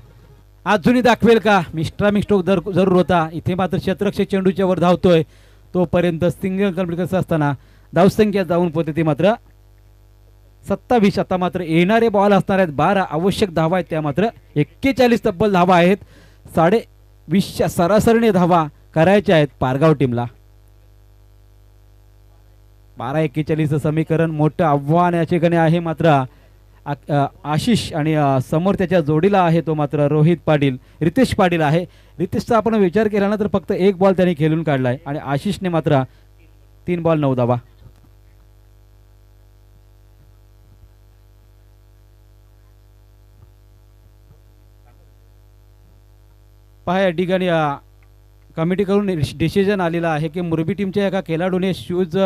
अजूनही दाखवेल का? मिस्ट्रामिक स्ट्रोक जरूर होता. इथे मात्र क्षेत्ररक्षक चेंडूच्या वर धावतोय, तोपर्यंत सिंगल कंप्लीट करत असताना धावसंख्या जाऊन पोहोचते ती मात्र 27. आता मात्र येणारे बॉल असणार आहेत 12. आवश्यक धावा आहेत त्या मात्र 41 तब्बल धावा आहेत. 20.5च्या सरासरीने धावा करायच्या आहेत पारगाव टीमला. 12-41 समीकरण मोठं आव्हान या ठिकाणी आहे. मात्र आशिष आणि समोर त्याच्या जोडीला आहे तो मात्र रोहित पाटील, रितेश पाटील आहे. रितेशचा आपण विचार केला ना तर फक्त 1 बॉल त्यांनी खेळून काढलाय आणि आशिषने मात्र 3 बॉल 9 धावा. पहा या ठिकाणी कमिटीकडून डिसिजन आलेला आहे की मुरबी टीमच्या एका खेळाडूने शूज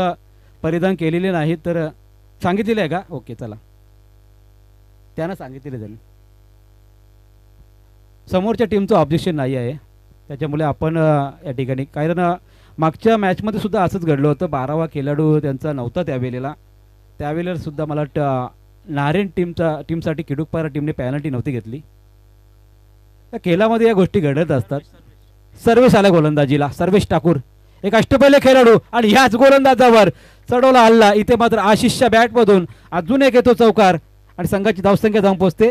परिधान केलेले नाही तर सांगितलेले आहे का? ओके चला, त्यानं सांगितलेलं त्यांनी. समोरच्या टीमचं ऑब्जेक्शन नाही आहे त्याच्यामुळे आपण या ठिकाणी, कारण मागच्या मॅचमध्ये सुद्धा असंच घडलं होतं. 12वा खेळाडू त्यांचा नव्हता त्यावेळेला सुद्धा मला नारायण टीमसाठी किडुकपारा टीमने पॅनल्टी नव्हती घेतली. त्या खेळामध्ये या गोष्टी घडत असतात. सर्वेश आला गोलंदाजीला, सर्वेश ठाकूर एक अष्टपैलू खेळाडू आणि ह्याच गोलंदाजावर चढवला हल्ला. इथे मात्र आशिषच्या बॅटमधून अजून एक येतो चौकार आणि संघाची धावसंख्या जाऊन पोहोचते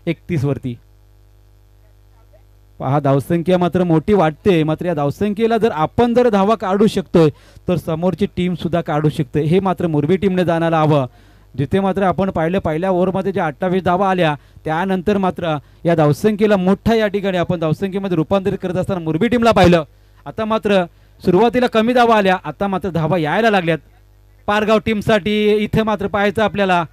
31 वरती. पहा धावसंख्या मात्र मोठी वाटते, मात्र या धावसंख्येला जर आपण धावा काढू शकतोय तर समोरची टीम सुद्धा काढू शकते. हे मात्र मुरबी टीमने जाणायला हवं. जिथे मात्र आपण पाहिलं पहिल्या ओव्हरमध्ये ज्या 28 धावा आल्या त्यानंतर मात्र या धावसंख्येला मोठा या ठिकाणी आपण धावसंख्येमध्ये रूपांतरित करत असताना मुरबी टीमला पाहिलं. आता मात्र सुरुवातीला कमी धावा आल्या, आता मात्र धावा यायला लागल्यात पारगाव टीमसाठी. इथे मात्र पाहायचं आपल्याला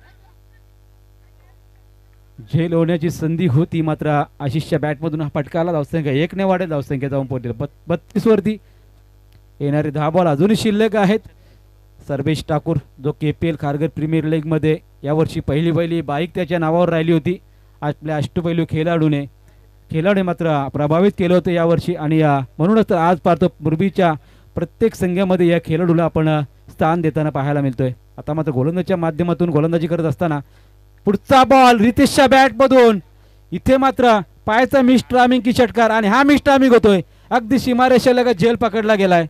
झेल होण्याची संधी होती, मात्र आशिषच्या बॅटमधून हा फटकाला. धावसंख्या 1 ने वाढेल, धावसंख्या जाऊन पोहोचेल 32 वरती. येणारे 10 बॉल अजूनही शिल्लक आहेत. सर्वेश ठाकूर जो KPL खारघर प्रीमियर लीगमध्ये यावर्षी पहिली बाईक त्याच्या नावावर राहिली होती. आपल्या अष्टपैलू खेळाडूने मात्र प्रभावित केलं होतं यावर्षी आणि म्हणूनच आज पाहतो मुरबीच्या प्रत्येक संघामध्ये या खेळाडूला आपण स्थान देताना पाहायला मिळतोय. आता मात्र गोलंदाजीच्या माध्यमातून गोलंदाजी करत असताना पुढचा बॉल रितेशच्या बॅटमधून, इथे मात्र पायाचा मिस टायमिंग की षटकार आणि हा मिस टायमिंग होतोय. अगदी सीमारेषेलगत झेल पकडला गेलाय.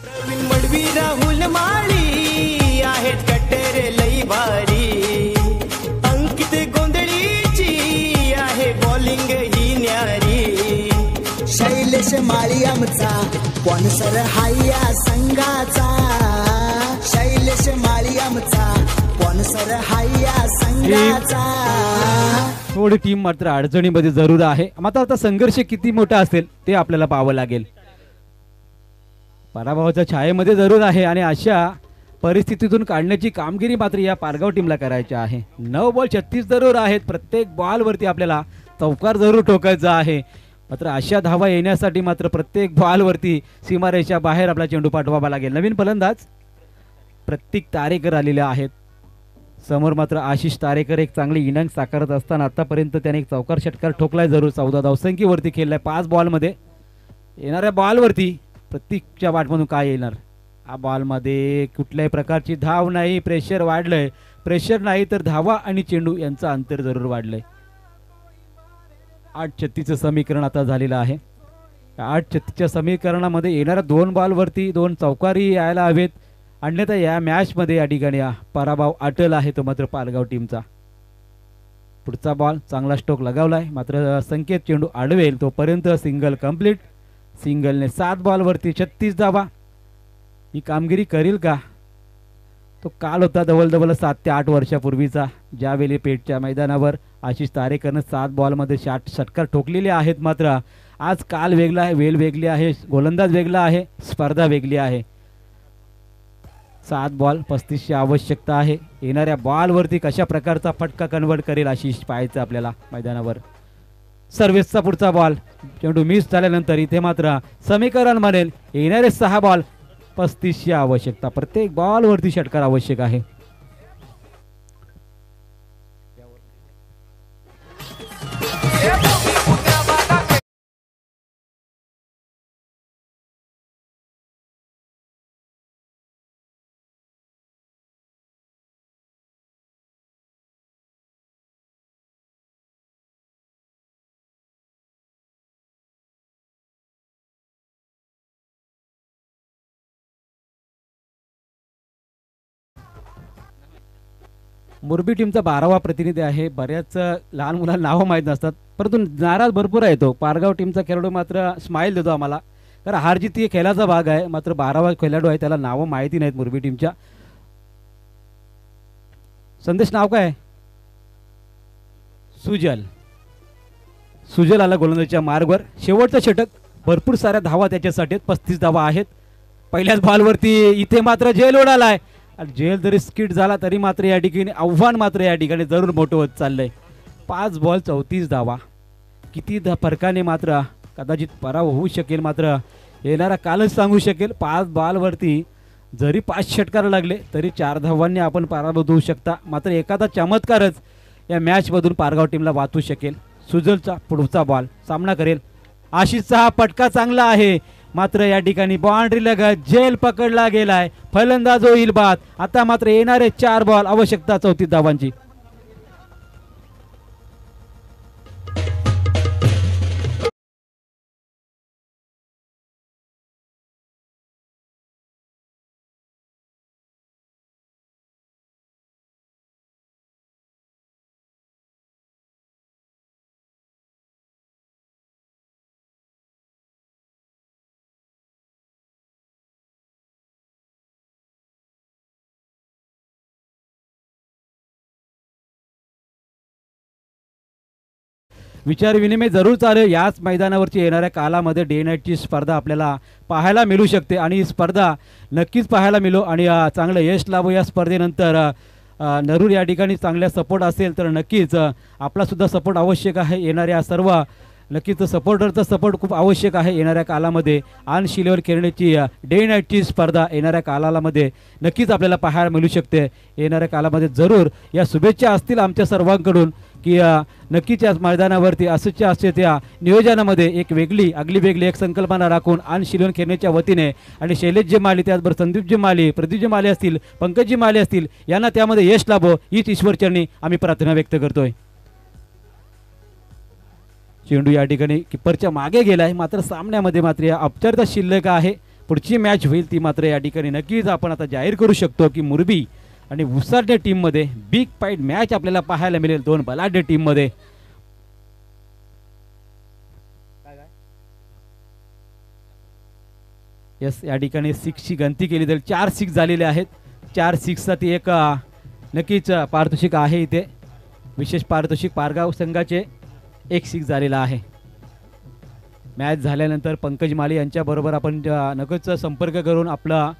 प्रवीण मडवी राहुल माळी आहेत कट्टेरे लई भारी. अंकित गोंधळीची आहे बॉलिंग ही न्यारी. शैलेश माळी आमचा स्पॉन्सर हाया संघाचा. शैलेश माळी आमचा स्पॉन्सर हाया संघाचा. थोडी टीम मात्र अडचणीमध्ये जरूर आहे. मात्र आता संघर्ष किती मोठा असेल ते आपल्याला पाहावं लागेल. पराभवाच्या छायेमध्ये जरूर आहे आणि अशा परिस्थितीतून काढण्याची कामगिरी मात्र या पारगाव टीमला करायची आहे. 9 बॉल 36 जरूर आहेत. प्रत्येक बॉलवरती आपल्याला चौकार जरूर ठोकायचा आहे. मात्र अशा धावा येण्यासाठी मात्र प्रत्येक बॉलवरती सीमारेषा बाहेर आपला चेंडू पाठवावा लागेल. नवीन फलंदाज प्रत्येक तारेकर आलेले आहेत. समोर मात्र आशिष तारेकर एक चांगली इनिंग साकारत असताना आतापर्यंत त्याने एक चौकार षटकार ठोकलाय जरूर. 14 धावसंख्येवरती खेळलाय 5 बॉलमध्ये. येणाऱ्या बॉलवरती प्रत्येकच्या बॅटमधून काय येणार? हा बॉलमध्ये कुठल्याही प्रकारची धाव नाही. प्रेशर वाढलंय. प्रेशर नाही तर धावा आणि चेंडू यांचं अंतर जरूर वाढलंय. 8-36चं समीकरण आता झालेलं आहे. 8-36च्या समीकरणामध्ये येणाऱ्या 2 बॉलवरती 2 चौकारी यायला हवेत, अन्यथा या मॅचमध्ये या ठिकाणी पराभव अटल आहे तो मात्र पालगाव टीमचा. पुढचा बॉल चांगला स्ट्रोक लगावलाय, मात्र संकेत चेंडू अडवेल तोपर्यंत सिंगल कंप्लीट. सिंगलने 7 बॉलवरती 36 धावा. ही कामगिरी करील का? तो काल होता डबल 7 ते 8 वर्षापूर्वीचा, ज्यावेळी पेठच्या मैदानावर आशिष तारेकरनं 7 बॉलमध्ये 60 षटकार ठोकलेले आहेत. मात्र आज काल वेगळा आहे, वेळ वेगळी आहे, गोलंदाज वेगळा आहे, स्पर्धा वेगळी आहे. 7 बॉल 35ची आवश्यकता आहे. येणाऱ्या बॉलवरती कशा प्रकारचा फटका कन्वर्ट करेल आशिष पाहायचं आपल्याला मैदानावर. सर्व्हिसचा पुढचा बॉल चेंडू मिस झाल्यानंतर इथे मात्र समीकरण बनेल. येणारे 6 बॉल 35ची आवश्यकता. प्रत्येक बॉलवरती षटकार आवश्यक आहे. मुरबी टीमचा 12वा प्रतिनिधी आहे. बऱ्याच लहान मुलांना नावं माहीत नसतात, परंतु नाराज भरपूर आहे तो. पारगाव टीमचा खेळाडू मात्र स्माईल देतो आम्हाला, कारण हारजीत ही खेळाचा भाग आहे, मात्र 12वा खेळाडू आहे त्याला नावं माहिती नाहीत मुरबी टीमच्या. संदेश नाव काय? सुजल. सुजल आला गोलंदाजीच्या मार्गवर. शेवटचं षटक, भरपूर साऱ्या धावा त्याच्यासाठी, 35 धावा आहेत. पहिल्याच बॉलवरती इथे मात्र झेल उडालाय. आणि झेल जरी स्किट झाला तरी मात्र या ठिकाणी आव्हान मात्र या ठिकाणी जरूर मोठं होत चाललंय. 5 बॉल 34 धावा. किती फरकाने मात्र कदाचित पराभव होऊ शकेल, मात्र येणारा कालच सांगू शकेल. 5 बॉलवरती जरी 5 षटकार लागले तरी 4 धावांनी आपण पराभूत होऊ शकता. मात्र एखादा चमत्कारच या मॅचमधून पारगाव टीमला वाचू शकेल. सुजलचा पुढचा बॉल सामना करेल. आशिषचा हा पटका चांगला आहे, मात्र या ठिकाणी बाउंड्री लगत झेल पकडला गेलाय. फलंदाज होईल बाद. आता मात्र येणारे 4 बॉल, आवश्यकता 34 धावांची. विचार विनिमय जरूर चालेल. याच मैदानावरची येणाऱ्या कालामध्ये डे नाईटची स्पर्धा आपल्याला पाहायला मिळू शकते आणि ही स्पर्धा नक्कीच पाहायला मिळो आणि चांगलं यश लाभो. या स्पर्धेनंतर नरूर या ठिकाणी चांगल्या सपोर्ट असेल तर नक्कीच आपलासुद्धा सपोर्ट आवश्यक आहे. येणाऱ्या सर्व नक्कीच सपोर्टरचा सपोर्ट खूप आवश्यक आहे येणाऱ्या कालामध्ये. आन शिलेवर खेळण्याची डे नाईटची स्पर्धा येणाऱ्या कालामध्ये नक्कीच आपल्याला पाहायला मिळू शकते. येणाऱ्या कालामध्ये जरूर या शुभेच्छा असतील आमच्या सर्वांकडून की नक्कीच या मैदानावरती असंच्या असे त्या नियोजनामध्ये एक वेगळी आगली वेगळी एक संकल्पना राखून आन शिलोन खेळण्याच्या वतीने आणि शैलेशजी माली, त्याचबरोबर संदीपजी माली, प्रदीपजी माली असतील, पंकजजी माली असतील, यांना त्यामध्ये यश लाभो हीच ईश्वरचरणी आम्ही प्रार्थना व्यक्त करतोय. चेंडू या ठिकाणी किपरच्या मागे गेलाय, मात्र सामन्यामध्ये मात्र या अपचारता शिल्लक आहे. पुढची मॅच होईल ती मात्र या ठिकाणी नक्कीच आपण आता जाहीर करू शकतो की मुरबी आणि उसाडे टीममध्ये बिग फाईट मॅच आपल्याला पाहायला मिळेल. 2 बलाढ्य टीममध्ये. यस, या ठिकाणी 6ची गणती केली तर 4 6 झालेले आहेत. 4 6साठी एक नक्कीच पारितोषिक आहे. इथे विशेष पारितोषिक पारगाव संघाचे 1 6 झालेला आहे. मॅच झाल्यानंतर पंकज माली यांच्याबरोबर आपण नक्कीच संपर्क करून आपला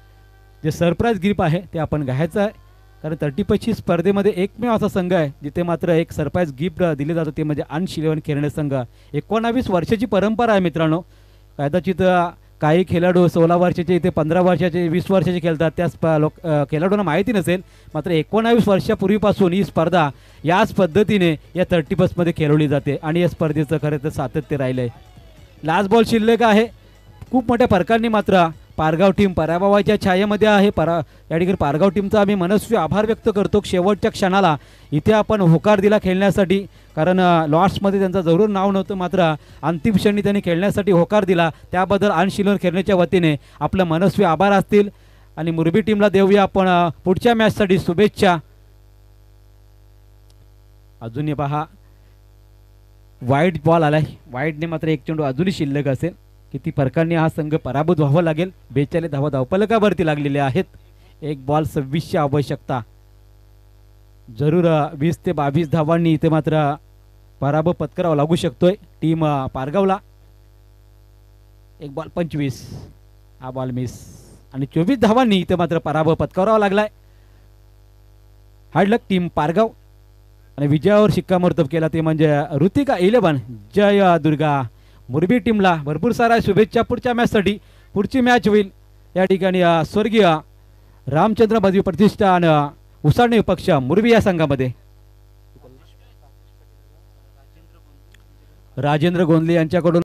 जे सरप्राईज गिफ्ट आहे ते आपण घ्यायचं आहे. कारण 35 स्पर्धेमध्ये एकमेव असा संघ आहे जिथे मात्र एक सरप्राईज गिफ्ट दिले जातं, ते म्हणजे आन शिलेवन खेळणे संघ. 19 वर्षाची परंपरा आहे मित्रांनो. कदाचित काही खेळाडू 16 वर्षाचे, इथे 15 वर्षाचे, 20 वर्षाचे खेळतात. त्या खेळाडूंना माहिती नसेल, मात्र 19 वर्षापूर्वीपासून ही स्पर्धा याच पद्धतीने या 30+मध्ये खेळवली जाते आणि या स्पर्धेचं खरं तर सातत्य राहिलं आहे. लास्ट बॉल शिल्लक आहे. खूप मोठ्या फरकांनी मात्र पारगाव टीम पराभवाच्या छायेमध्ये आहे. या ठिकाणी पारगाव टीमचा आम्ही मनस्वी आभार व्यक्त करतो. शेवटच्या क्षणाला इथे आपण होकार दिला खेळण्यासाठी, कारण लॉर्ड्समध्ये त्यांचं जरूर नाव नव्हतं, मात्र अंतिम क्षणी त्यांनी खेळण्यासाठी होकार दिला. त्याबद्दल आन शिलोन खेळण्याच्या वतीने आपलं मनस्वी आभार असतील आणि मुरबी टीमला देऊया आपण पुढच्या मॅचसाठी शुभेच्छा. अजूनही पहा वाईट बॉल आलाय. वाईटने मात्र एक चेंडू अजूनही शिल्लक असेल. किती फरकांनी हा संघ पराभूत व्हावं लागेल. 42 धावा धावफलकावरती लागलेल्या आहेत. 1 बॉल 26ची आवश्यकता. जरूर 20 ते 22 धावांनी इथे मात्र पराभव पत्करावा लागू शकतोय टीम पारगावला. 1 बॉल 25, हा बॉल मिस आणि 24 धावांनी इथे मात्र पराभव पत्करावा लागलाय. हार्ड लक टीम पारगाव. आणि विजयावर शिक्कामोर्तब केला ते म्हणजे ऋतिका 11. जय दुर्गा. मुरबी टीमला भरपूर साऱ्या शुभेच्छा पुढच्या मॅचसाठी. पुढची मॅच होईल या ठिकाणी स्वर्गीय रामचंद्र बदवी प्रतिष्ठान उसाडणे पक्ष मुरबी या संघामध्ये राजेंद्र गोंदले यांच्याकडून